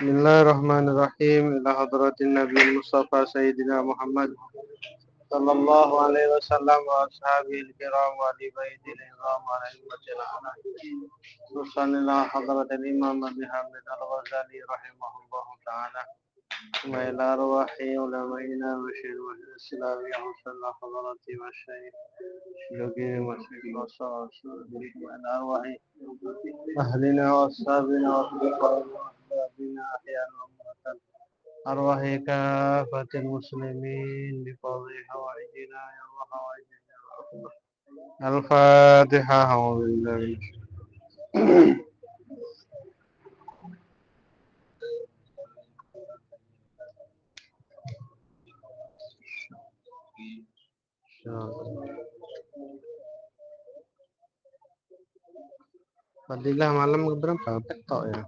Bismillahirrahmanirrahim. Ila hadratin Nabi Mustafa Sayyidina Muhammad sallallahu alaihi wasallam wa ashabihi kiram wa li baiti al-izam wa rahmatil alamin. Ila hadratil Imam Abi Hamid Al-Ghazali rahimahullahu ta'ala. Wa ila arwahi ulama'ina wa syuyukh al-Islam wa sallallahu hadrati wa syekh syuyukh wa syekh wa ila arwahi ahlina wa ashabina wa أحبابنا أحياء وأمواتا أرواح كافة المسلمين بفضل حوائجنا يا الله حوائجنا يا الله. الفاتحة. أعوذ بالله Fadilah malam berapa? Petok ya.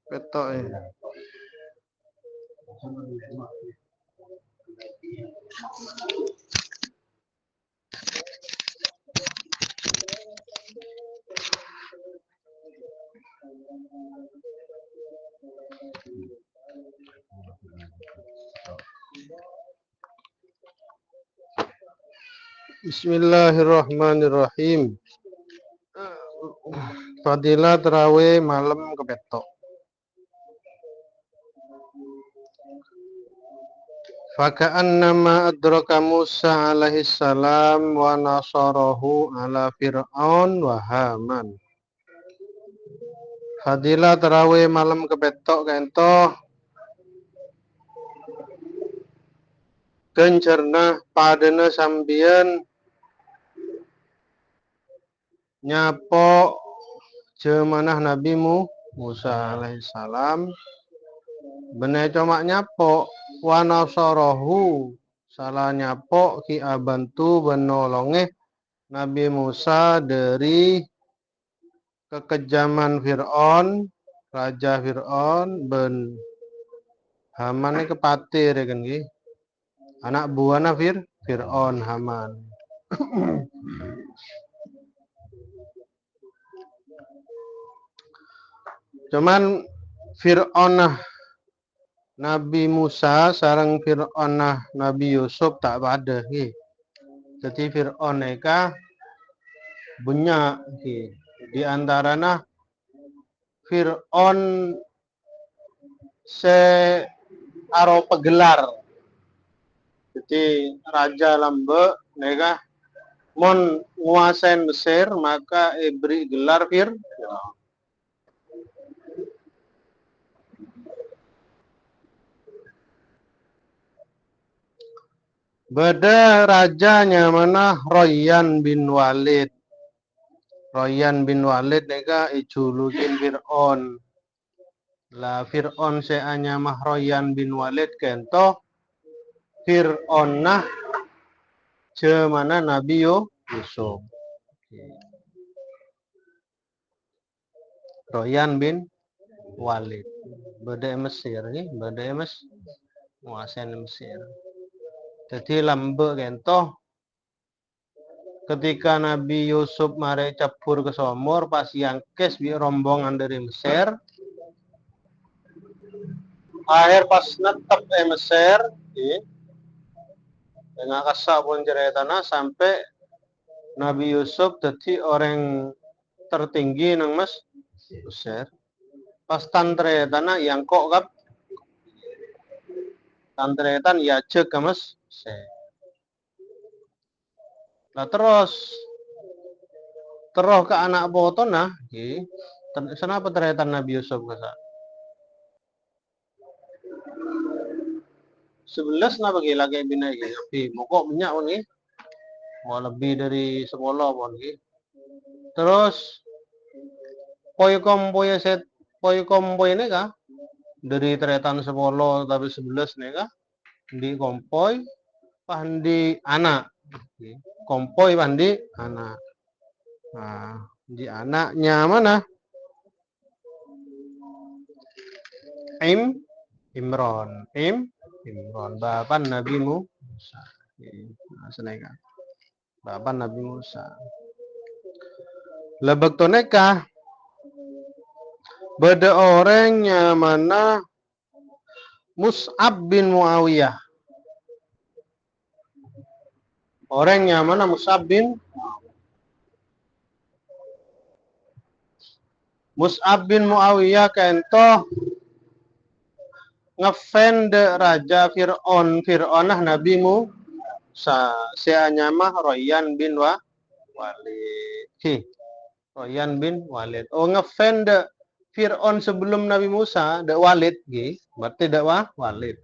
Petok ya. Bismillahirrahmanirrahim. Fadilah terawih malam kepetok. Faka'annama adraka Musa alaihi salam wa nasarahu ala Fir'aun wa Haman. Fadilah terawih malam kepetok kento kencerna padana sambian nyapo jemanah Nabi Musa alaihi salam bener cuma nyapo wa nasarahu salah nyapo ki abantu benolonge Nabi Musa dari kekejaman Fir'aun, Raja Fir'aun ben Haman kepatir ya kan ki anak buahnya Fir'aun Haman. Cuman Fir'aun Nabi Musa sareng Fir'aun Nabi Yusuf tak pada ki. Jadi Fir'aun eka banyak ki. Di antaranya Fir'aun se aro pegelar. Jadi raja lambe neka mon nguasain Mesir maka beri gelar Fir'aun. Beda rajanya mana Royan bin Walid. Royan bin Walid neka ijulukin Fir'aun. Lah Fir'aun seanya mah Royan bin Walid kento Fir'aun jemana Nabi Yusuf. Royan bin Walid. Beda Mesir nih, beda nguasain Mesir. Jadi lambe kento ketika Nabi Yusuf mare cabur ke Somor pas yang kes bi rombongan dari Mesir. Akhir pas netep Mesir, dengan kasak pun ceritana sampai Nabi Yusuf jadi orang tertinggi nang Mesir. Pas tantretana yang kok kap tantretan ya cek ke Mesir. Nah terus ke anak botona, kenapa ternyata Nabi Yusuf kasa? 11 na bagi lagi binai tapi mokok minyak pun mau lebih dari 10 pun terus poi kompoi ini kah dari teretan 10 tapi 11 nih kah di kompoi pandi anak kompoi pandi anak. Nah di anaknya mana Imron. Imron. Bapak Nabi Musa. Nah, seneka. Bapak Nabi Musa. Lebek toneka. Beda orangnya mana Mus'ab bin Muawiyah. Orangnya mana Mus'ab bin Muawiyah kento ngefan de Raja Fir'aunah Nabi Musa. Seanya mah Royan bin Walid. Royan bin Walid. Oh ngefan de Fir'aun sebelum Nabi Musa, de Walid, berarti de Walid.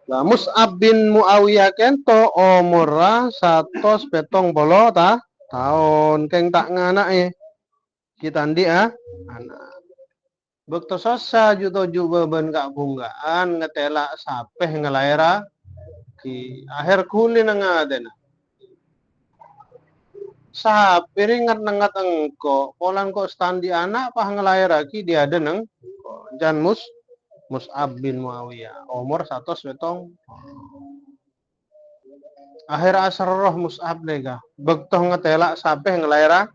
Nah, Mus'ab bin Muawiyah kento umur 170 tahun keng tak nganak kita andi anak. Bekto sosa juto juga ben kak bunggaan ngetela sapeh ngelaira ki akhir kuli nangadena. Sapir ingat engko polan kok standi anak pah ngelaira ki dia ada neng jan Mus'ab bin Muawiyah umur 170. Akhir asar roh Mus'ab nega bekto ngetela sapeh ngelaira.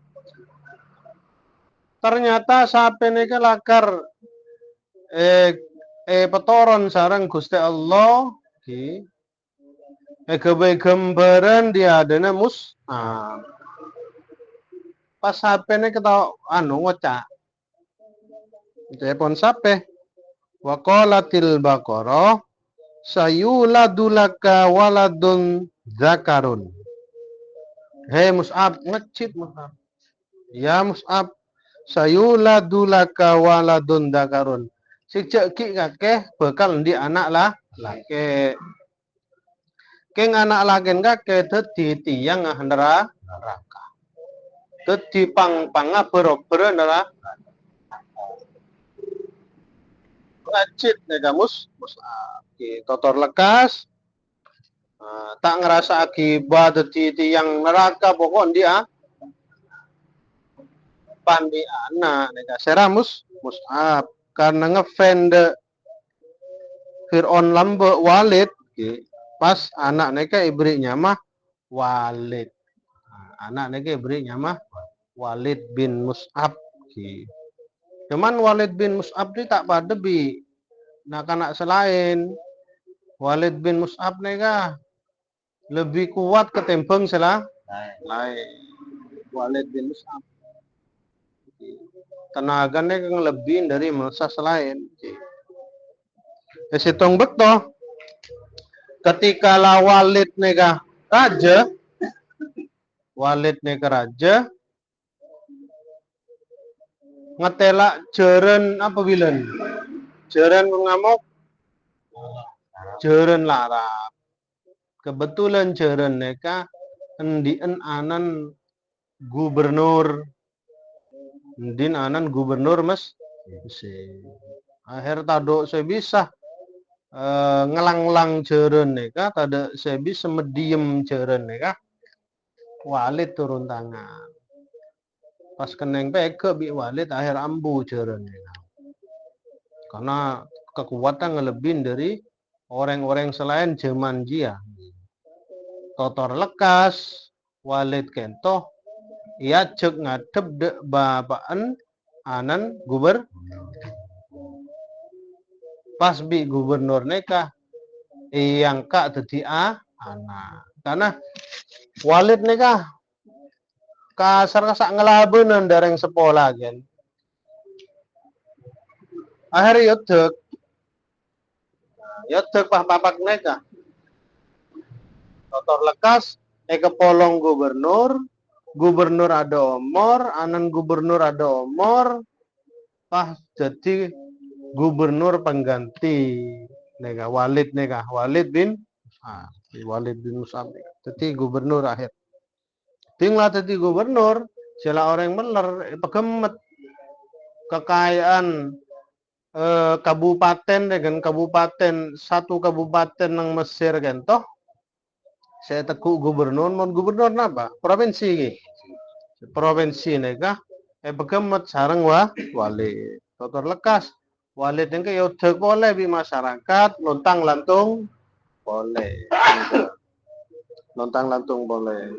Ternyata sape nega lakar petoron sarang Gusti Allah ki gambaran dia adanya Mus'ab. Pas sape nega kita ngocak telepon sape waqalatil baqarah sayuladulaka waladun zakarun. Hei Mus'ab, ngecit Mus'ab. Ya Mus'ab, sayuladulaka waladun zakarun. Sejak ki kakeh bakal di anak laki. Keng anak lakin kakeh dadi tiyang neraka. Dadi pang-panga bero-bero neraka. Ngecit nega Mus'ab. Totor lekas. Tak ngerasa akibat dadi yang neraka pokok dia pandi anak nega seramus Mus'ab karena ngefan de Fir'aun lambe Walid pas anak nega ibrinya mah Walid. Anak nega ibrinya mah Walid bin Mus'ab. Cuman Walid bin Mus'ab ini tak pada bi anak selain Walid bin Mus'ab nega lebih kuat ketimbang lain. Walid bin Mus'ab tenaganya yang lebih dari masa selain. Setong betul. Ketika lah Walid nega raja, ngetela jeren apa bilen? Jeren ngamuk, jeren larap. Kebetulan jeren neka endien anan gubernur Mesir. Akhir tado saya bisa ngelang-lang jeren neka tada saya bisa mediem jeren neka Walid turun tangan. Pas keneng peke bi Walid akhir ambu jeren neka. Karena kekuatan lebih dari orang-orang selain zaman dia. Totor lekas Walid kento ia cek ngadep de bapaan anan pas bi gubernur neka yang kak tadi anak karena Walid neka kasar kasak ngelabenan dari sekolah kan akhir yotek papak neka totor lekas polong gubernur ada umur, anan gubernur ada umur, pas jadi gubernur pengganti nega Walid bin Mus'ab. Jadi gubernur akhir. Tinggal jadi gubernur, sila orang meler pegemet kekayaan kabupaten dengan kabupaten satu kabupaten nang Mesir kan toh saya teku gubernur apa provinsi nega Begemot sareng walid. Totor lekas. Walid yang ke yaudah boleh di masyarakat, lontang lantung boleh. Lontang lantung boleh.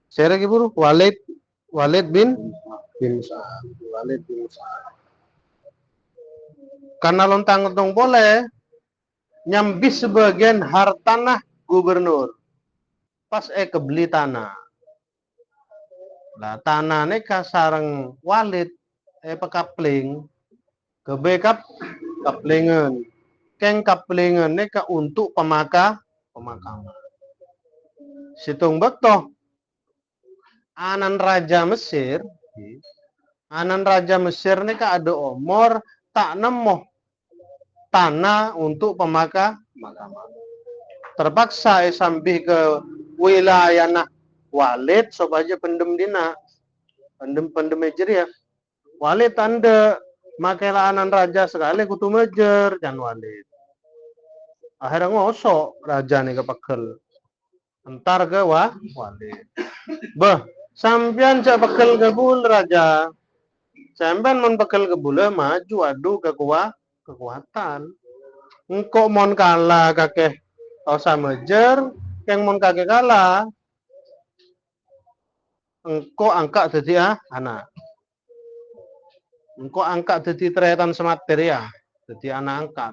Saya lagi buru Walid bin Mus'ab. Walid bin Mus'ab. Karena lontang lantung boleh, nyambi sebagian hartanah gubernur. Pas kebeli tanah. Lah tanah ini sareng Walid pekapling kebekap kaplingan. Keng kaplingan ini untuk pemakaman. Situng beto anan Raja Mesir ini ada umur tak nemu tanah untuk pemakaman. Terpaksa sampai ke wilayah Walid supaya pendem dina pendem mejer ya. Walid tanda makailah anan raja sekali kutu mejer dan Walid. Akhirnya ngosok raja nih kepekel. Entar ke Walid. Sampian cak pekel ke bul raja. Sampian mon pekel ke bule maju adu kekuatan. Engkau mon kalah kakek osa mejer, yang mon kakek kalah. Engkau angkat jadi anak. Engkau angkat jadi tretan semateri ya. Jadi anak angkat.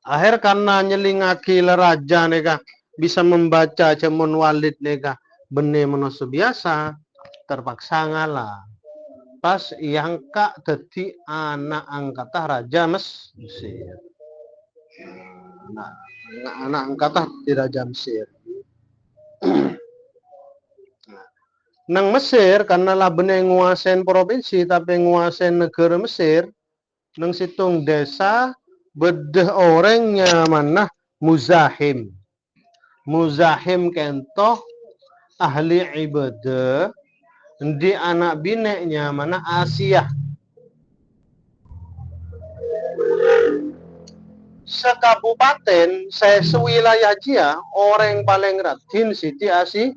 Akhir karena nyelingaki raja nega bisa membaca cemun Walid nega benih manusia biasa, terpaksa ngalah. Pas iangka jadi anak angkatah Raja Mesir. Anak angkatah di Raja Mesir. Nang Mesir karena lah benih nguasain provinsi tapi nguasain negara Mesir, nang situng desa bedah orangnya mana Muzahim. Muzahim kentoh ahli ibadah di anak bineknya mana Asia. Sekabupaten saya sewilayah dia orang paling rajin Siti Asia.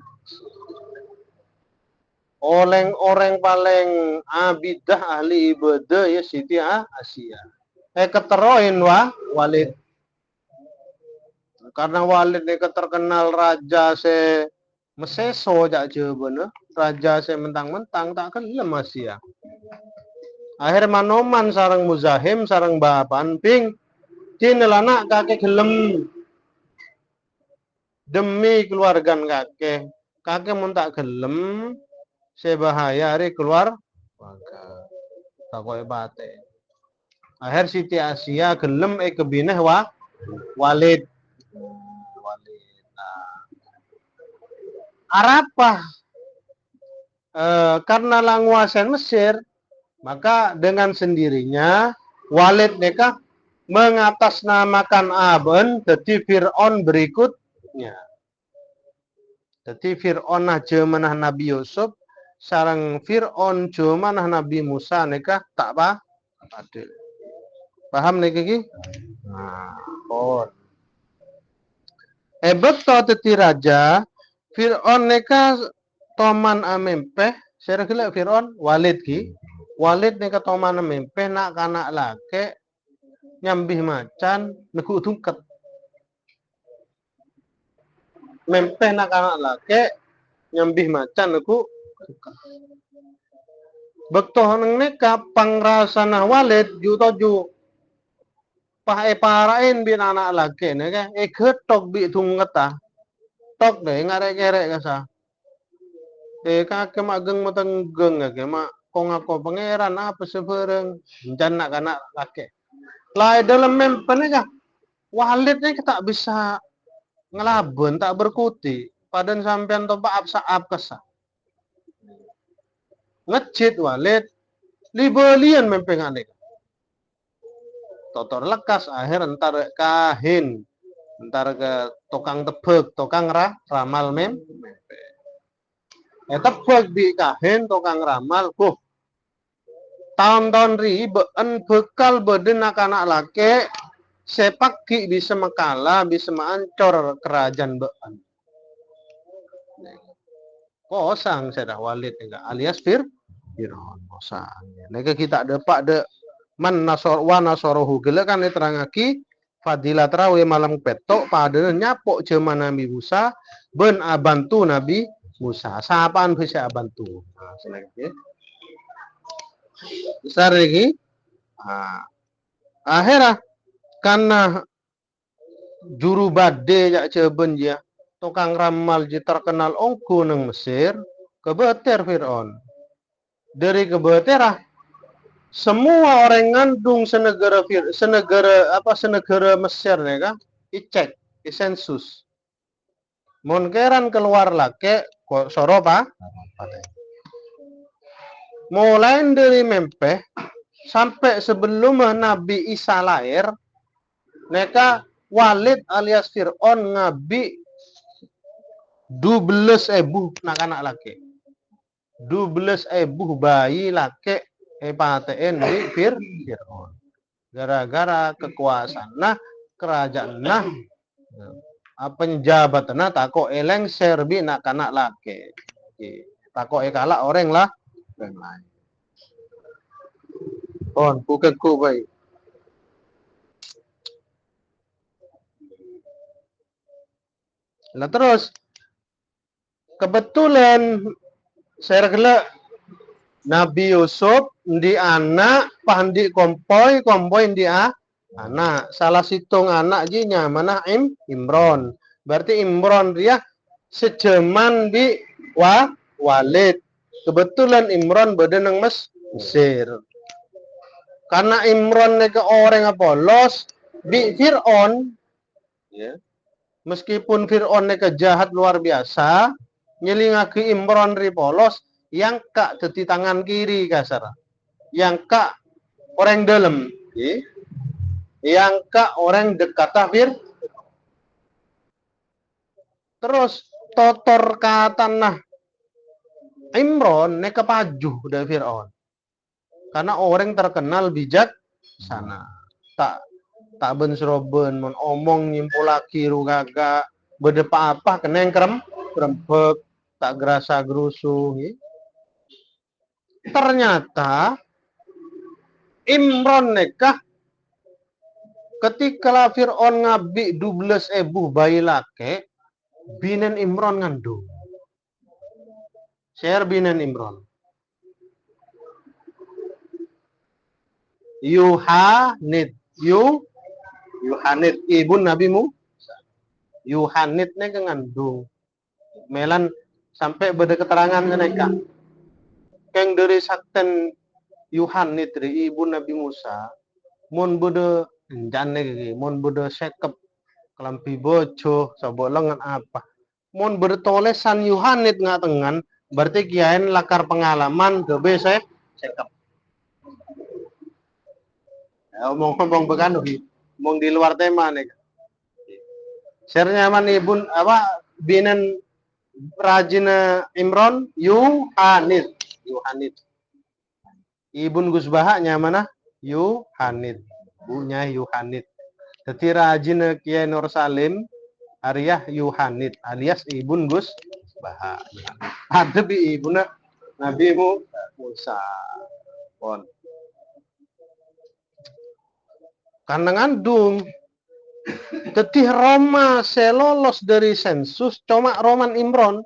Orang paling abidah ahli ibadah ya Siti Asia. Keteroin Walid. Karena Walid ini terkenal raja se meseso jak jawaban raja se mentang-mentang tak kelem Asia. Akhir manoman sarang Muzahim sarang bapan ping cinelana kakek gelem demi keluargan kakek mun tak gelem sebahaya hari keluar takoy bate. Akhir Siti Asia gelem kebineh Walid. Arapah karena languasan Mesir, maka dengan sendirinya Walid neka mengatasnamakan Aben jadi Fir'aun berikutnya. Jadi Fir'aun aja manah Nabi Yusuf, sarang Fir'aun aja manah Nabi Musa neka tak adil. Paham nih kiki? Nah, beto teti raja Fir'aun neka toman amempeh saya kira Fir'aun Walid neka toman amempeh nak kanak lake nyambih macan neku tungket mempeh nak kanak lake nyambih macan neku bekto neng neka pangrasana Walid ju parain bin anak lake neka ketok bi tungket tok deh ngarek-ngarek kasa. Kakek mak geng mateng geng kakek mak kong aku pangeran apa sebereng jangan nak kakek. Lah dalam mempen kah Walid ini tak bisa ngelabun tak berkuti. Padan sampean topa saap kesa. Ngecit Walid libelian mempenganek. Totor lekas akhir entar kahin. Entar ke tukang tebek, tukang ramal mempe. Tebek di kahin tukang ramal, tahun-tahun ribeen bekal beden anak laki sepaki bisa mekala bisa mancor kerajaan been. Kosang saya dah Walid enggak alias Fir'aun kosang. Nega kita depak de man nasor wa nasorohu gele kan diterangaki fadilat rawe malam petok pada nyapok cema Nabi Musa ben abantu Nabi Musa. Sapaan bisa abantu. Nah, selagi besar lagi. Nah, akhirnya karena juru bade jak ceben dia tukang ramal je terkenal ongku neng Mesir kebeter Fir'aun dari kebeterah semua orang ngandung senegara Mesir nih kan dicek sensus monkeran keluar lake kok soropa mulai dari mempeh sampai sebelum Nabi Isa lahir mereka Walid alias Fir'aun ngabi 12.000 anak-anak laki. 12.000 bayi laki paten di Fir'aun. Gara-gara kekuasaan nah kerajaan nah penjabat nah tako eleng serbi nak kanak laki. Tako kalah orang lah dan lain. Bukan ku baik. Lah terus kebetulan saya kira Nabi Yusuf di anak pandi kompoi di anak salah situng anak jinya mana Imron berarti Imron dia sejaman di Walid kebetulan Imron badan Mesir karena Imron nega orang polos di Fir'aun ya. Meskipun Fir'aun nega jahat luar biasa nyelingaki Imron ripolos yang kak teti tangan kiri kasar yang kak orang dalam yang kak orang dekat terus totor ka tanah Imron neka pajuh dari Fir'aun karena orang terkenal bijak sana tak ben seroben mon omong nyimpulaki rugaga bedepa apa kena yang krempek tak gerasa gerusu ternyata Imron nekah ketika Fir'aun ngabi 12.000 bayi laki binen Imron ngandung share binen Imron Yuhanit ibu nabimu Yuhanit nek ngandung melan sampai beda keterangan mereka keng dari sakten Yuhanit dari ibu Nabi Musa mun beda jane mun beda sekep kelampi bojo sabok lengan apa mun beda tolesan Yuhanit ngatengan berarti kiain lakar pengalaman gebe sekep ngomong beganu ngomong di luar tema nih share-nya man ibu apa binen rajin Imron Yuhanit ibun Gus Bahaknya mana Yuhanit punya Yuhanit jadi rajin Kiai Nur Salim Ariyah Yuhanit alias ibun Gus Bahak ada bi ibuna Nabi Musa pon karena ngandung tetih Roma selolos dari sensus cuma Roman Imron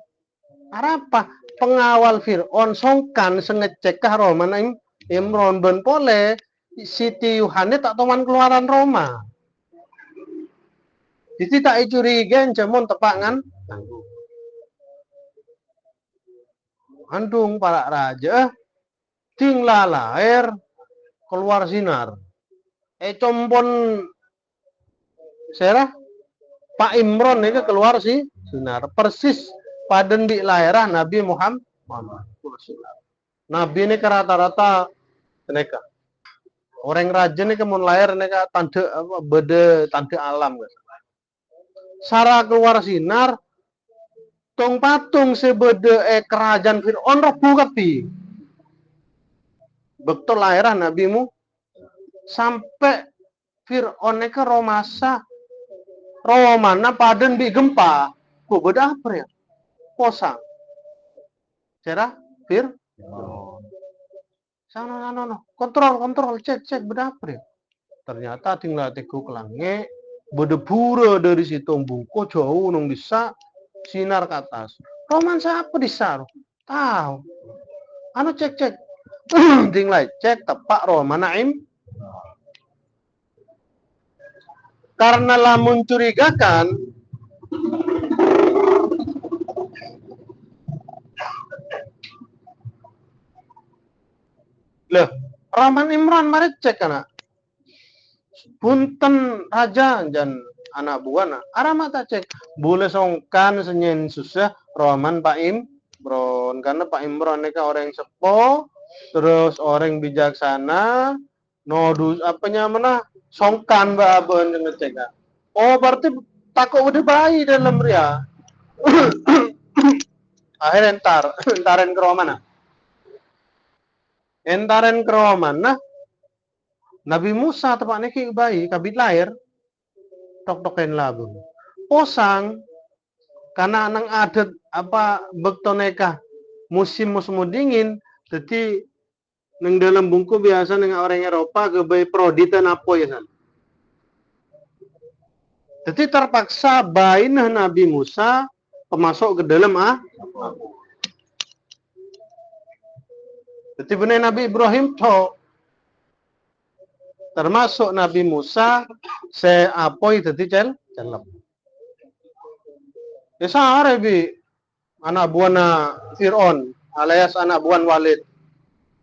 apa pengawal Fir'aun songkan sengecekkah Roman Imron ben pole Siti Yuhanit tak teman keluaran Roma jadi tak curiga cemon tepangan andung para raja tinggal lahir keluar sinar compon serah Pak Imron ini keluar sih sinar persis pada di lahirah Nabi Muhammad Nabi ini ke rata-rata mereka orang raja ini kemun lahir mereka tanda beda tanda alam Sarah keluar sinar tong patung sebede kerajaan Fir'aun rebu kapi betul lahirah nabimu sampai Fir'aun ke romasa romana paden bi gempa ku beda apa ya kosang Cerah Fir. Sana no. Kontrol, cek berapa ya? Ternyata tinggal teku kelange bedebura dari situ bungko jauh nung bisa sinar ke atas. Roman siapa disar? Tahu. Anu cek. Tinggal cek tepak Roman Naim. Karena lah mencurigakan, loh, Rahman Imran mari cek anak. Punten raja dan anak buana. Arama tak cek. Boleh songkan senyen susah Rahman Pak Imron. Karena Pak Imron ini orang yang sepo, terus orang bijaksana, nodus apanya mana songkan Mbak Abon ngecek. Oh, berarti takut udah bayi dalam ria. Akhirnya entaran ke Roman. Entaran ke Roman. Nah, Nabi Musa tepatnya ke bayi, kabit lahir, tok-token labu. Posang, karena nang adat apa bektoneka musim dingin, jadi neng dalam bungku biasa neng orang Eropa ke bayi proditan apa ya san. Jadi terpaksa bayi Nabi Musa masuk ke dalam Jadi benar Nabi Ibrahim toh termasuk Nabi Musa se apoi dadi celep. Ya sare bi anak buana Fir'aun alias anak buan Walid.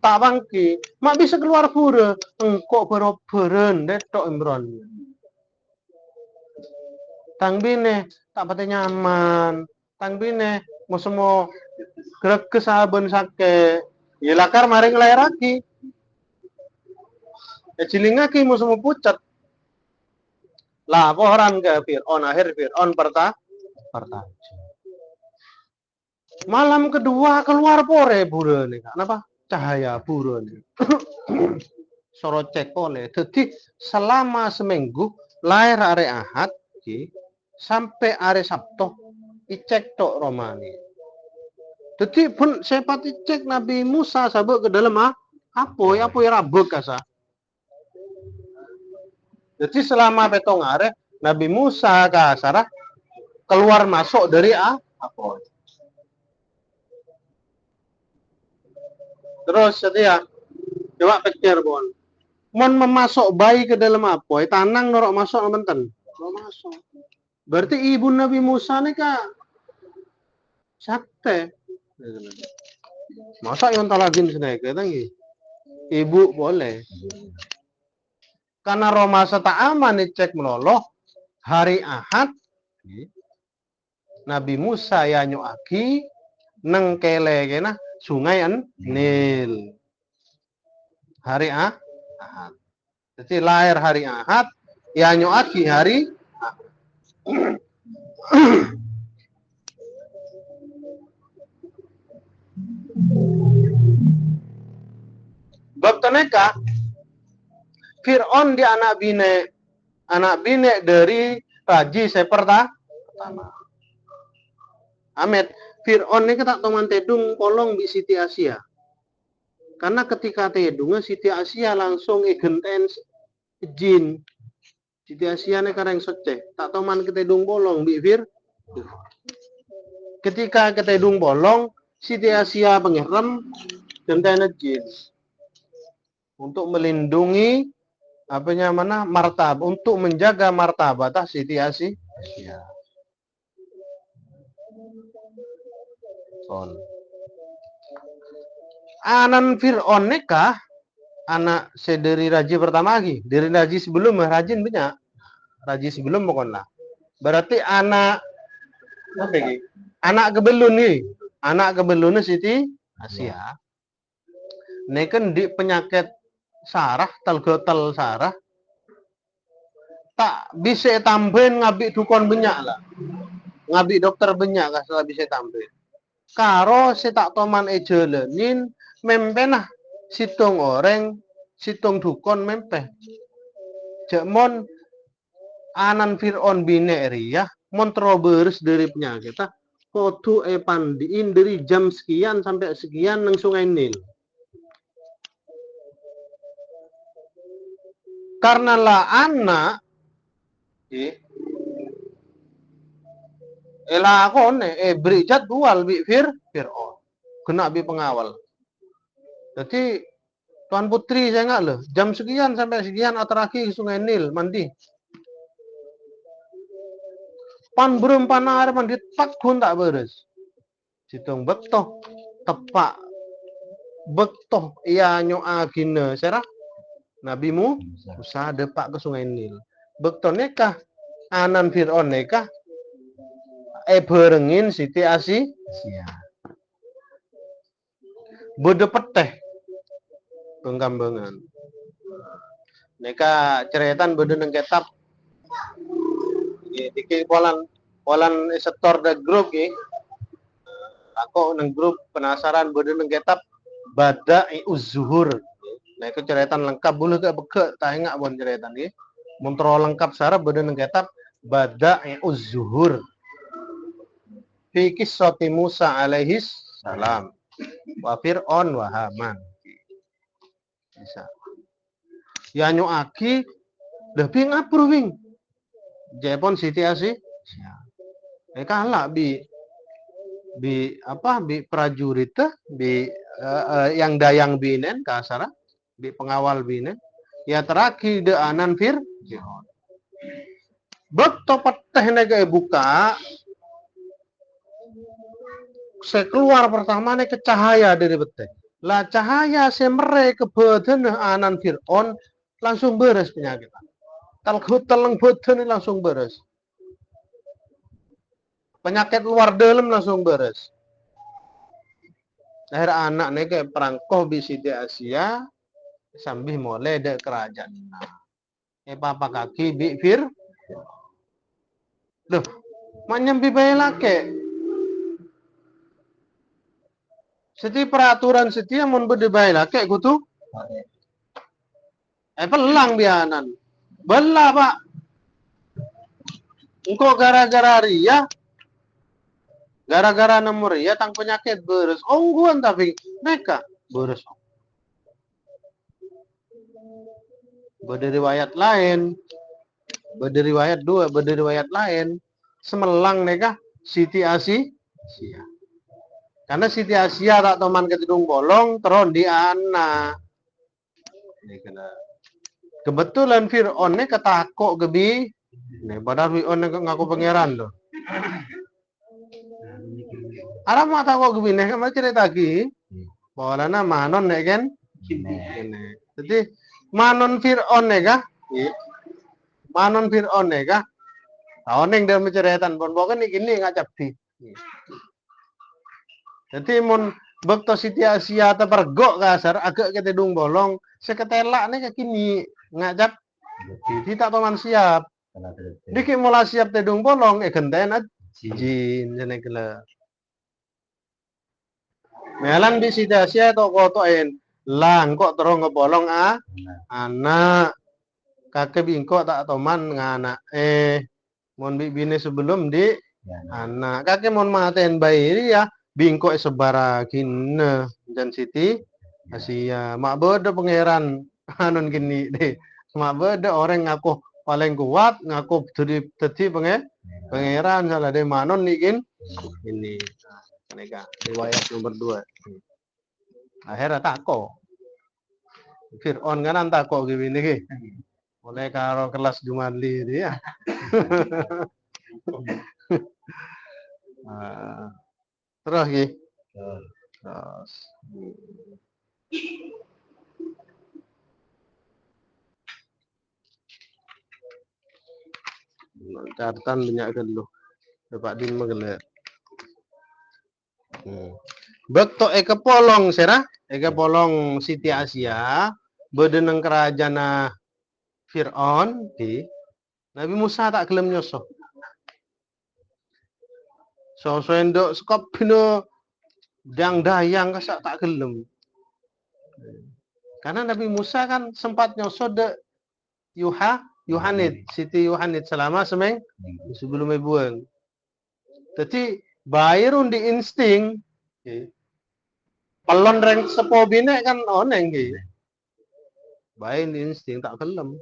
Tak bangki, mak bisa keluar pura engkok beroberen detok Imron. Tang bine tak pati nyaman, tang bine mau semua gerak kesaben sake. Ya lakar maring lahir lagi. Cilingaki mau semua pucat. Laporan ke Fir'aun, akhir Fir'aun pertanyaan. Malam kedua keluar pore buron nih, kenapa? Cahaya buron. Sorocek oleh. Jadi selama seminggu lahir hari Ahad, sampai hari Sabtu, icek tok Romani. Jadi pun sempat cek Nabi Musa sabuk ke dalam apa ya rabuk kasa. Jadi selama petong hari Nabi Musa kasara keluar masuk dari apa. Terus setia coba pikir bon. Mon memasuk bayi ke dalam apa? Tanang norok masuk menten. Masuk. Berarti ibu Nabi Musa nih kak sakte. Masa yang talagin senaik tangi. Ibu boleh. Karena Roma tak aman cek meloloh hari Ahad Nabi Musa ya nyuaki neng kele kena sungai Nil. Hari Ahad. Jadi lahir hari Ahad ya nyuaki hari bab teneka Fir'aun dia anak bine dari Raji pertama. Amet Fir'aun ini tak teman tedung kolong di Siti Asia. Karena ketika tedungnya Siti Asia langsung igenten jin. Siti Asia ini karena yang seceh. Tak teman ketedung bolong bi Fir. Ketika ketedung bolong Siti Asia pengiram genten jin. Untuk melindungi apanya mana martabat, untuk menjaga martabat Siti Asia. Anan Fir'aun nekah anak sederi Raji pertama lagi, dari Raji sebelum rajin banyak. Raji sebelum pokoknya. Berarti anak apa lagi? Anak kebelun nih. Anak kebelunnya Siti Asia. Ini kan di penyakit sarah, telgotel sarah. Tak bisa tambahin ngabik dukun banyak lah. Ngabik dokter banyak lah setelah bisa tambahin. Karo si tak toman ejelenin mempenah situng orang, situng dukun mempeh. Jemon anan Fir'aun bine eriyah, montroberis dari penyakit. Kudu pandiin dari jam sekian sampai sekian nang Sungai Nil. Karena lah anak elakon beri jadwal bi Fir'aun. Kena bi pengawal. Jadi Tuan Putri saya nggak loh, jam sekian sampai sekian atraki Sungai Nil mandi. Pan berempan air mandi tak pun tak beres. Situng beto tepak beto iya nyoa gina serah Nabi Musa depak ke Sungai Nil. Beto nekah anan Fir'aun nekah berengin Siti Asia. Bede peteh penggambangan. Neka ceretan bede neng kitab. Diki polan setor da grup aku neng grup penasaran bede neng kitab Bada'i Uz-Zuhur. Nah itu ceretan lengkap bulu ke beke tak ingat bon ceretan Montro lengkap sarap bede neng kitab Bada'i Uz-Zuhur. Fi qissati Musa alaihis salam. Wa Fir'aun wa Haman. Bisa. Ya nyoaki lebih ngapur wing. Jepon Siti Asia. Kalah bi prajurit yang dayang binen kasara bi pengawal binen. Ya terakhir de anan Fir'aun. Beto peteh nega buka. Saya keluar pertama nih ke cahaya dari beteh. Lah cahaya semere ke badan anan Fir'aun langsung beres penyakit. Kalau teleng badan langsung beres. Penyakit luar dalam langsung beres. Akhir anak nih kayak perangkoh bisi di Asia sambil mulai de kerajaan. Papa kaki bi Loh, manyambi bayi laki. Seti peraturan setia mun bede bae lah kayak gitu. Pelang bianan. Belah, Pak. Engko gara-gara ria. Gara-gara nomor ria tang penyakit beres. Ongguan tapi mereka beres. Bede riwayat lain. Bede riwayat dua, bede riwayat lain. Semelang mereka Siti Asia. Karena Siti Asia tak teman ke Tidung Bolong terus di anak. Kebetulan Fir'aun ini ketakok gebi. Nih, padahal Fir'aun ngaku pangeran loh. Ada mau takok gebi nih, kamu cerita lagi. Bolana manon nih kan? Jadi manon Fir'aun nih kah? Manon Fir'aun nih kah? Tahun yang dia menceritakan pun bukan ini ngacap di. Jadi mun bekto Siti Asia terpergok kasar agak ke Tidung Bolong seketelak nih kini ngajak tidak teman siap. Dikit mulai siap Tidung Bolong genten jin jene kela. Melan di Siti Asia to kotoen lang kok terus ngebolong anak kakek bingko tak teman nganak mun bini sebelum di anak kakek mun maten bayi ya bingko sebarakin dan Siti Asia mak beda pangeran anon gini deh mak beda orang ngaku paling kuat ngaku jadi pangeran salah deh manon nikin ini mereka riwayat nomor 2 akhirnya tako Fir'aun kan tako gini nih mulai karo kelas Jumali dia terus gitu. Terus. Catatan banyak kan lu. Bapak Din magelet. Bekto eke polong serah, eke polong Siti Asia, bedeneng kerajaan Fir'aun di Nabi Musa tak gelem nyoso. So endok skop pino dang dayang kasak tak gelem. Karena Nabi Musa kan sempat nyoso de Yohanit, Siti Yohanit selama semeng sebelum buang. Jadi Bairun di insting. Pelon reng sepo bine kan oneng ki. Bae di insting tak kelem.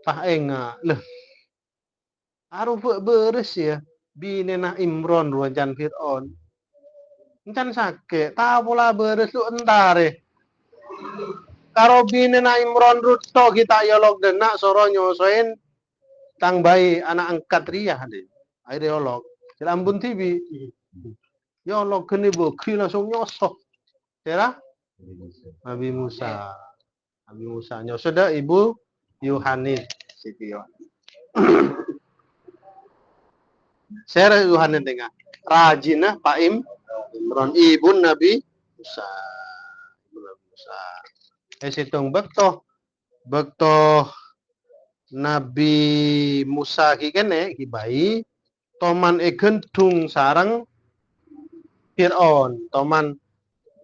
Tah enga. Leh. Aru beres ya. Bine nah Imron ruancan Fir'aun. Encan sakit. Tahu pula beres lu entare. Karo bine nah Imron ruto kita yolok denak soro nyosoin tang bayi anak angkat Ria deh. Aire yolok. Jelambun tibi. Yolok kene boki langsung nyosok. Tera? Nabi Musa. Nabi Musa nyosok dah Ibu Yohanes Siti Saya Yohanes tengah. Rajinah Pak Imron ibu Nabi Musa. Ibu Nabi Musa. Situng bektoh Nabi Musa ki kene ki bayi toman gendung sarang Fir'aun. Toman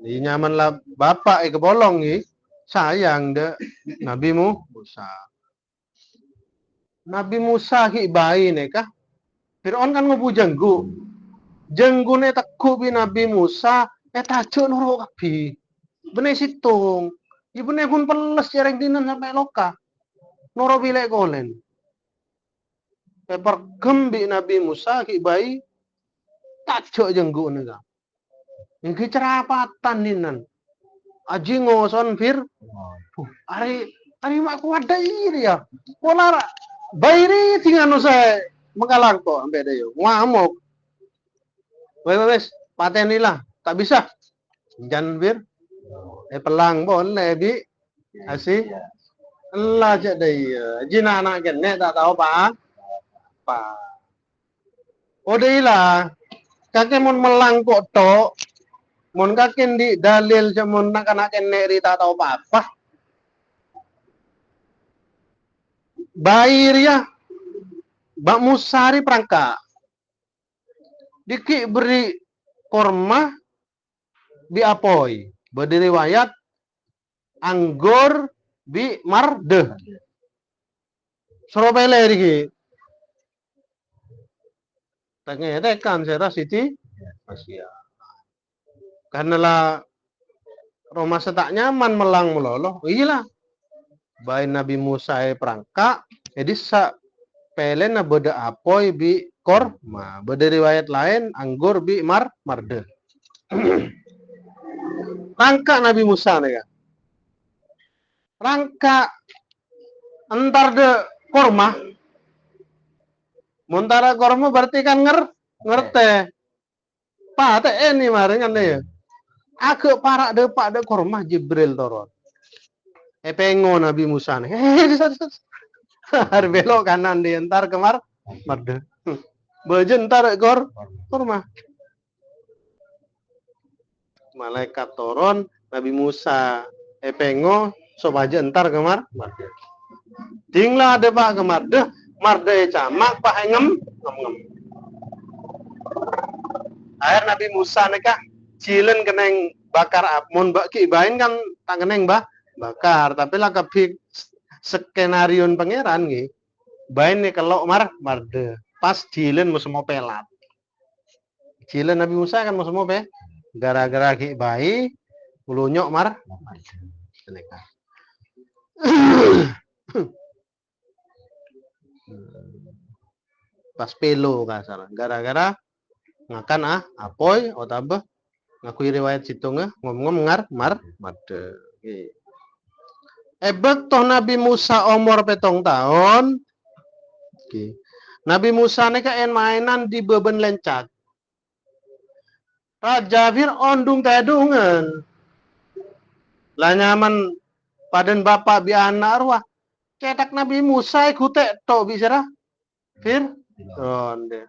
di nyaman lah bapak kebolong ki sayang de Nabi Musa. Nabi Musa ki bayi kah? Fir'aun kan ngobu jenggu. Jenggune teku bi Nabi Musa tajuk nuru kabi. Bene situng. Ibune pun peles jarang dinan sampai loka. Noro bilek kolen. Pergembi Nabi Musa ki bayi tajuk jenggu nega. Iki cerapatan dinan. Aji ngoson fir. Ari mak kuada iri ya. Pola bairi tinggal saya mengalang kok sampai ada yo. Ngamuk. Wes patenilah. Tak bisa. Jangan bir. Pelang boleh bi. Asih. Allah aja deh. Jina anak kene tak tahu apa. Oh deh lah. Kakek mon melang kok tok. Mon kakek di dalil jamon nak kene tak tahu apa. Bair ya. Bak Musari perangka. Diki beri korma bi apoi. Berdiri riwayat anggur bi marde. Surabaya diki. Tekan saya Siti Asia. Karena lah Roma setak nyaman melang meloloh. Iyalah. Baik Nabi Musa perangka. Jadi pelen beda apoi bi korma. Beda riwayat lain anggur bi marde. Rangka Nabi Musa nih ya. Rangka entar de korma. Montara korma berarti kan ngerti. Pak ini maringan deh ya. Agak parak de pak de korma Jibril toron. Pengo Nabi Musa nih. Har belok kanan di entar kemar marde. Bejen entar korma. Malaikat toron Nabi Musa pengo sobaja entar kemar marde. Dinglah ada pak kemar deh marde camak pak ngem. Air Nabi Musa nekah cilen keneng bakar apmun bak kibain kan tak keneng bakar tapi lah kepik skenario pangeran nggih. Bain nih kalau marde pas cilen musuh pelat. Cilen Nabi Musa kan musuh gara-gara ki bayi ulunyok marde. Pas pelo kasar gara-gara ngakan apoi otabah ngakui riwayat situng ngomong marde. Ebek toh Nabi Musa umur 7 tahun. Nabi Musa nih kaen mainan di beben lencak. Raja Fir'aun dung tedungan. Lah nyaman paden bapak bi anak arwah. Cetak Nabi Musa ikutek to bicara. Fir'aun deh.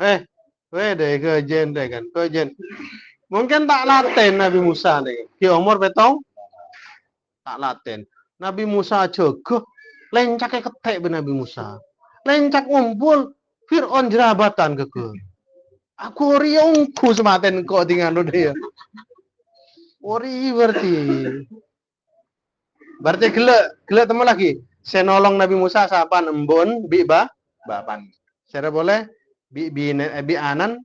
Deh kejen deh kan. Kejen. Mungkin tak laten Nabi Musa nih. Ki umur 7 tak laten. Nabi Musa jogoh lencake ketek be Nabi Musa. Lencak ngumpul Fir'aun jerabatan ke. Aku riungku sematen kok tinggal dia. Ori berarti gelek temu lagi. Saya nolong Nabi Musa sapan embon bi bapan. Saya boleh bi anan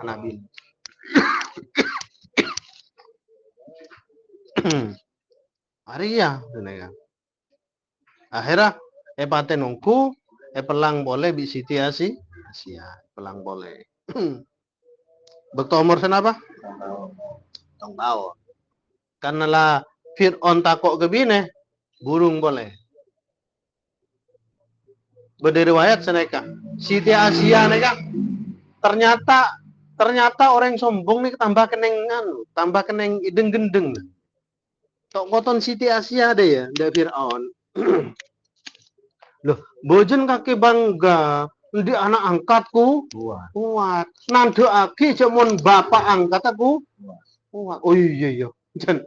Nabi. Maria denega. Akhirnya patenongku pelang boleh bi Siti Asia pelang boleh. Bekto umur senapa? Tong tahu. Karena lah Fir'aun takok gebine burung boleh. Berdiriwayat seneka Siti Asia neka ternyata orang sombong nih tambah keneng ideng gendeng. Tok koton Siti Asia deh ya, dari Fir'aun. Loh, bojen kaki bangga, di anak angkatku kuat. Nando aki cuman bapak angkat aku kuat. Oh iya. Jan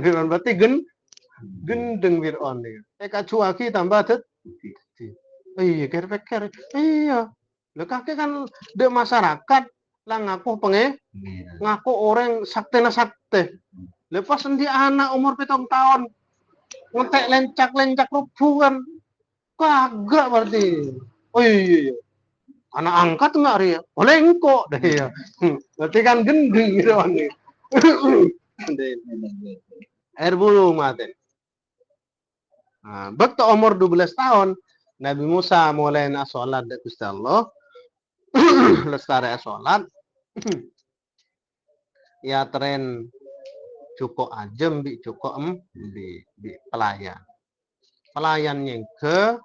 Fir'aun berarti gendeng Fir'aun nih. Kacuaki tambah tet. Iya, kira-kira. Iya. Loh kaki kan di masyarakat lah ngaku orang sakte. Lepas nanti anak umur 7 tahun ngetek lencak rubuh kan kagak berarti. Oh iya. Anak angkat enggak Ria? Boleh engkok deh ya. Berarti kan gendeng gitu kan. Air bulu maten. Nah, bekto umur 12 tahun Nabi Musa mulai sholat di Gusti Allah. Lestari sholat. Ya tren cukup ajem bi cukup di pelayan. Pelayan yang ke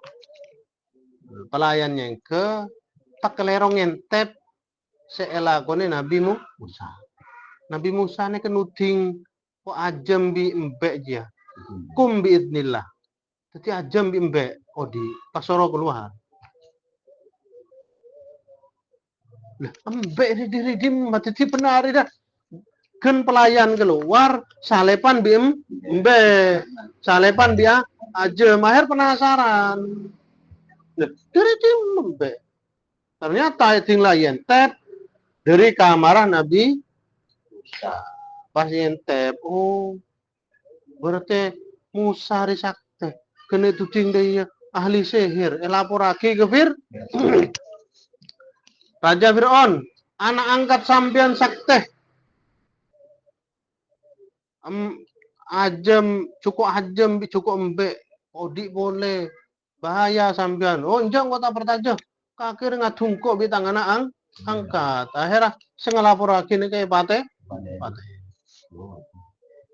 tak kelerong entep seelakone Nabi Musa. Nabi Musa ini kenuding kok ajem bi mbek dia. Kum bi idnillah. Jadi ajem bi mbek di pasoro keluar. Lah mbek ridi mati penari dah. Gen pelayan keluar, salepan bi mbek. Salepan dia ajem akhir penasaran. Dari tim mbek. Ternyata tinggal yentep dari kamar Nabi Musa. Pas yentep, oh berarti Musa risakte. Kena tuding dia ahli sihir. Elaporake ke Raja Fir'aun, anak angkat sampean sakte. Cukup ajem, cukup mbek. Odi boleh. Bahaya sampean. Oh, enjang kok tak pertajah. Kakir ngadungkok bi tangan angkat. Akhirnya sengelapurake nih kayak pate.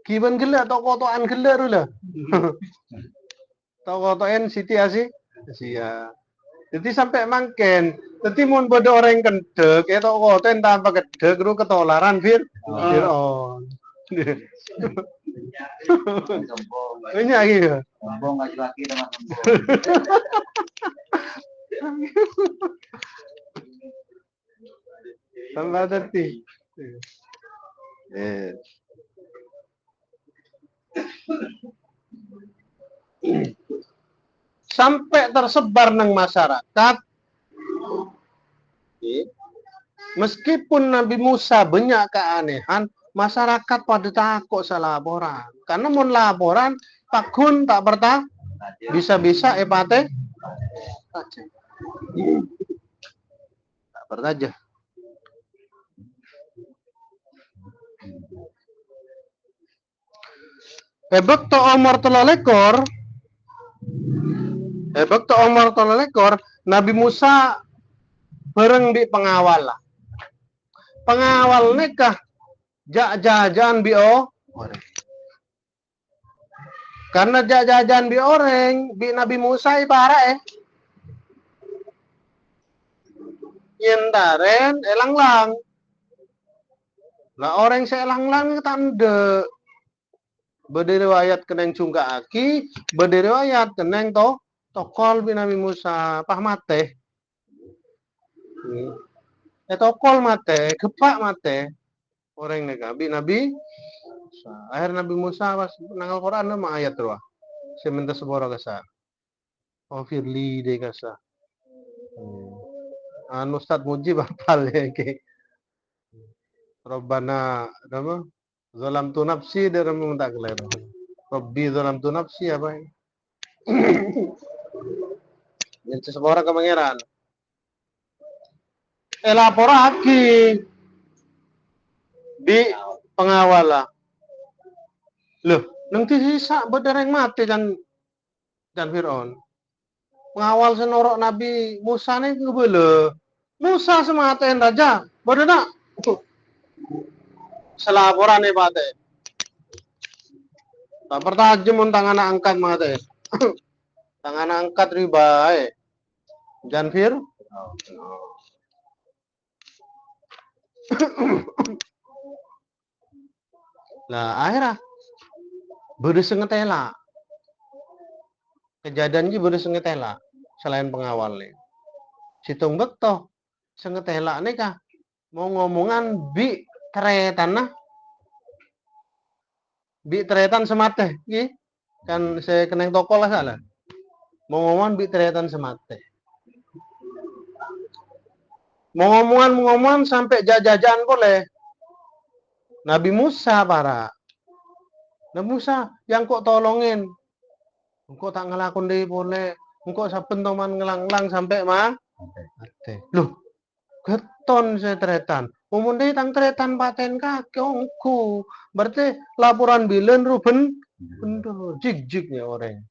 Kiban gelek toko-tokan gelek lah. Toko-tokan Siti Asia. Jadi sampai mangken. Jadi mun bodo orang kendek, toko-tokan tanpa kedek lu ketolaran Fir'aun. Ini lagi ya. Sombong laki-laki dengan sombong. Tambah tadi. Sampai tersebar nang masyarakat. Meskipun Nabi Musa banyak keanehan, masyarakat pada takut laporan. Karena mau laporan, takun tak bertah, bisa-bisa epate tak bertajah. Ebek to umur 3 lekor, Nabi Musa bareng di pengawal lah. Pengawal nekah jajan bi orang. Karena jajan bi orang, bi Nabi Musa ibarat yentaren elanglang. Lah orang seelanglang tanda. Berdiriwayat keneng cungka aki, berdiriwayat keneng tokol bi Nabi Musa pahmate. Tokol mate, kepak mate. Orang nega bi Nabi Musa. Akhir Nabi Musa pas nangal Quran nama ayat ruah. Sementara sebora kasa. Oh firli de kasa. Ustaz Muji bapal ya ke. Robbana nama zalam tu nafsi dari minta kelero. Robbi zalam tu nafsi apa ini? Yang sebora ke pangeran. Elaporaki di pengawala. Loh, nang sisa bedereng mati dan Fir'aun. Pengawal senorok Nabi Musa nih ngebele. Musa sematen raja. Bodona. Selaporan nih pate. Tak pertajem tangan angkat mate. Tangan angkat riba. Jan Fir. Nah, akhirnya beri sengetela. Kejadian ini beri sengetela selain pengawal nih. Situng beto sengetela nih kah mau ngomongan bi tretan nah. Bi tretan semate, ki kan saya keneng toko lah salah. Mau ngomongan bi tretan semate. Mau ngomongan sampai jajajan boleh. Nabi Musa para. Nabi Musa yang kok tolongin. Engkau tak ngelakon deh boleh. Engkau saben toman ngelang-lang sampai mate. Loh, keton saya tretan. Umum deh tang tretan paten kaki ongku. Berarti laporan bilen ruben bener jig-jignya orang.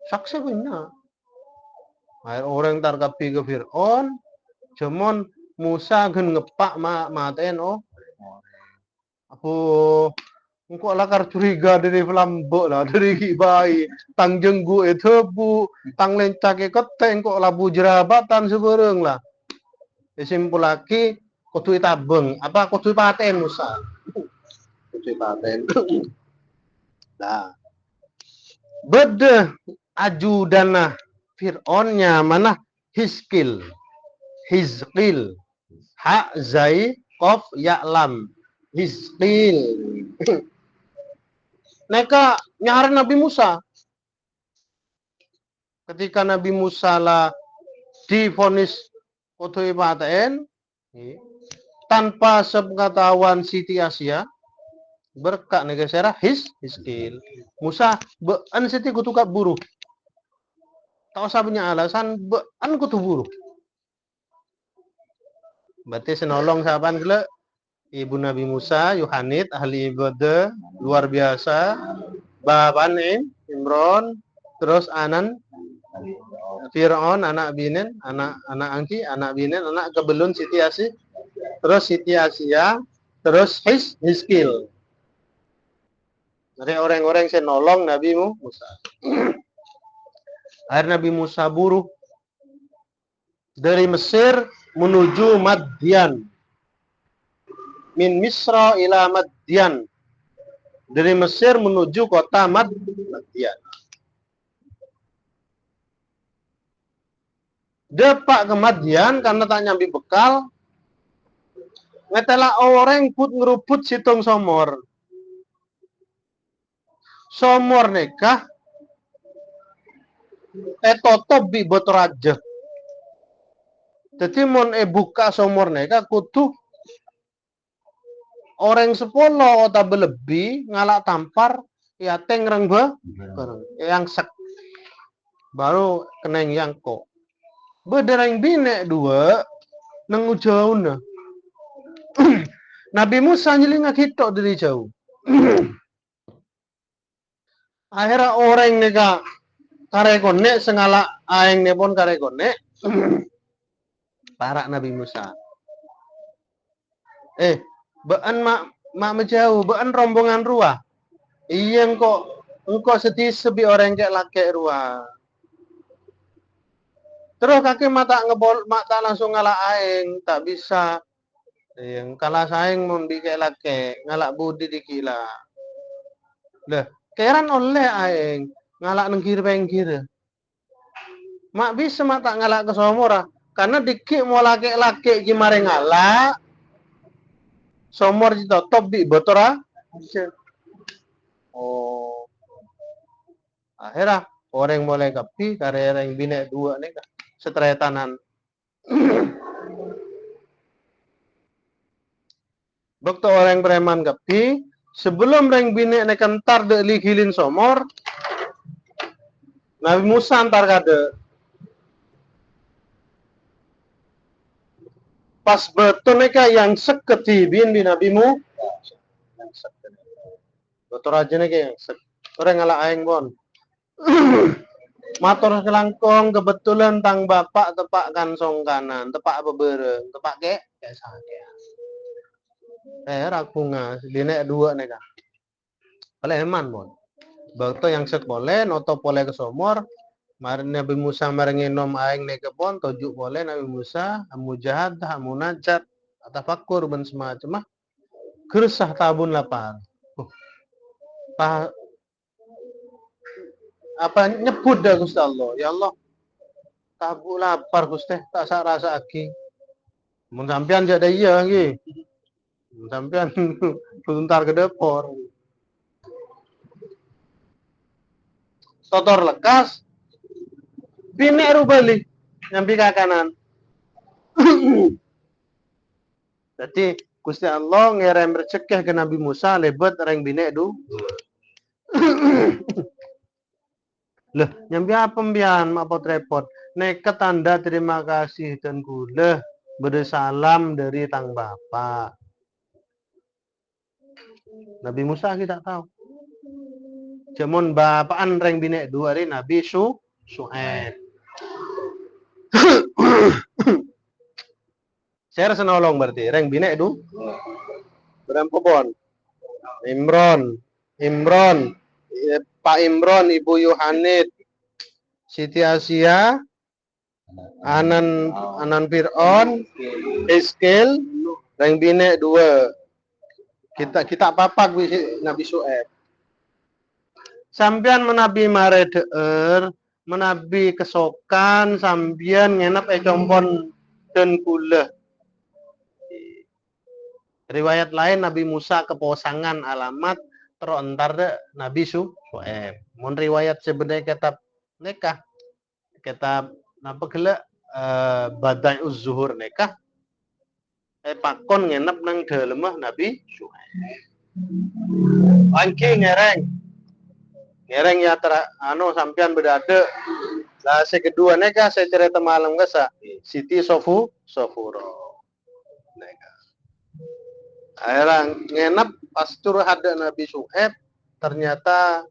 Saksi punya. Air orang tarkapi ke Fir'aun. Cuman Musa gen ngepak maten oh. Aku engkau lakar curiga dari flambok lah dari bayi tang jenggu itu bu tang lencake kete engkau labu jerabatan sebereng lah. Simpul lagi kudu tabeng apa kudu paten Musa. Kudu paten. Nah. Bede ajudanah Fir'aunnya mana Hizqil. Ha zai qaf ya'lam. Hizqil. Neka nyari Nabi Musa. Ketika Nabi Musa lah divonis kudu paten tanpa sepengetahuan Siti Asia berkak negara Hizqil. Musa bean siti kutu kak buruh. Tak usah punya alasan bean kutu buruh. Berarti senolong sahabat gele ibu Nabi Musa, Yohanit, ahli ibadah luar biasa. Bapan Imron, terus Anan, Fir'aun, anak Binen, anak Angki, anak Binen, anak kebelun Siti Asia, terus Siti Asia, terus Hizqil. Dari orang-orang yang nolong Nabi Musa. Akhirnya Nabi Musa buruh dari Mesir menuju Madian. Min Misra ila Madian. Dari Mesir menuju kota Madian. Depak ke Madian karena tak nyambi bekal. Ngetela orang put ngeruput situng somor. Somor nekah totop bi botor aja. Jadi mon buka somor nekah kutu orang 10 atau lebih ngalak tampar ya tengreng yang sek baru keneng yang kok bedereng binek dua nang jauh nah. Nabi Musa nyelinga hitok dari jauh. Akhirnya orang neka kare konek sengala aeng nepon kare konek para Nabi Musa. Bean mak menjauh, bean rombongan ruah. Iya engkau sedih sebi orang kayak laki ruah. Terus kaki mata langsung ngalah aeng, tak bisa. Yang kalah saing mau kayak laki ngalak budi dikila. Lah, keran oleh aeng ngalak nengkir pengkir. Mak bisa mata ngalak ke somora karena dikit mau laki-laki gimana ngalak somor ditotop di botora. Oh. Akhirnya orang mulai kapi karena yang binek dua nih setretanan. Waktu orang preman kapi sebelum orang binek nek kentar de ligilin somor Nabi Musa antar kade Pas betul neka yang seketibin di nabimu. Yang sek. Betul aja neka yang sek. Orang ngalah aing bon. Matur selangkong kebetulan tang bapak tepak kansong kanan, tepak bebereng, tepak kayak sakit. Rakunga, dinek dua neka. Boleh eman bon. Bakto yang sek boleh, noto boleh ke somor. Marin Nabi Musa marenginom aing ne kebon, tojuk boleh Nabi Musa, amu jahat, amu najat, atafakur ben semacam mah. Gersah tabun lapar. Apa nyebut dah Gusti Allah, ya Allah. Tabu lapar Gusti, tak sak rasa aki. Mun sampean jadi iya nggih. Mun sampean bentar ke depor. Totor lekas. Bini rubali nyampi ke kanan. Jadi Gusti Allah ngerem rezeki ke Nabi Musa lebet reng bini du. Loh, nyambi apa mbian apa repot? Neket tanda terima kasih dan kula bersalam dari tang bapak. Nabi Musa kita tahu. Cuman bapaan reng bini dua hari Nabi Su'aib. Saya rasa nolong berarti reng bini du. Berapa bon? Imron, Pak Imron, Ibu Yohanit, Siti Asia, Anan Fir'aun, Iskil, reng bine dua. Kita papak Nabi Su'aib. Sampian menabi mare deer, menabi kesokan, sampian ngenap compon dan kula. Riwayat lain Nabi Musa keposangan alamat terontar de Nabi Su'aib. Mun riwayat sebenarnya kitab nekah, kitab napa gela Badai Uz-Zuhur nekah pakon ngenep nang dalemah Nabi Su'aib. Angki ngereng ya sampean bedade. Lah kedua nekah saya cerita malam kasa Siti Sofuro. Nekah. Akhirnya ngenep pas curhat Nabi Su'aib ternyata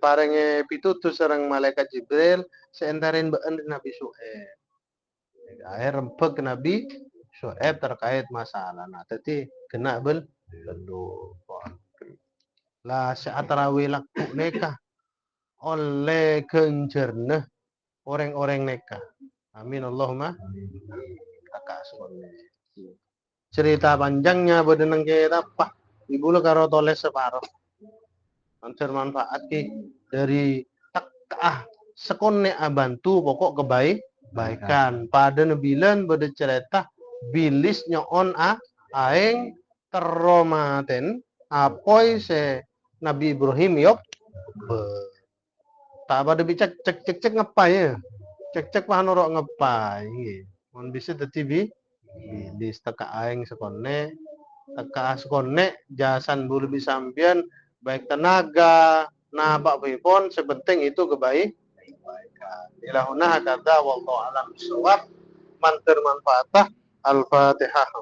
parenge pitutus sareng malaikat Jibril seentarin been Nabi Su'aib. Akhir rempeg Nabi Su'aib terkait masalah. Nah, tadi kena belum. Lah seatarawi laku nekah oleh kenjerneh orang-orang nekah. Amin Allahumma. Kakak semuanya. Cerita panjangnya bedeneng kita apa? Ibu lo karo toles separuh. Antar manfaat ki dari takah sekone bantu pokok kebaikan. Pada nebilan beda cerita bilis nyoon aing teromaten apoi se Nabi Ibrahim yok. Tak pada bicak cek ngapai ya. Cek pahanoro ngapai. Mon bisa tadi bilis teka aing sekone jasan bulu bisampian baik tenaga nabak pun sepenting itu kebaikan. Ilahuna kata wallahu alam bisawab mantir manfaatah al-fatihah.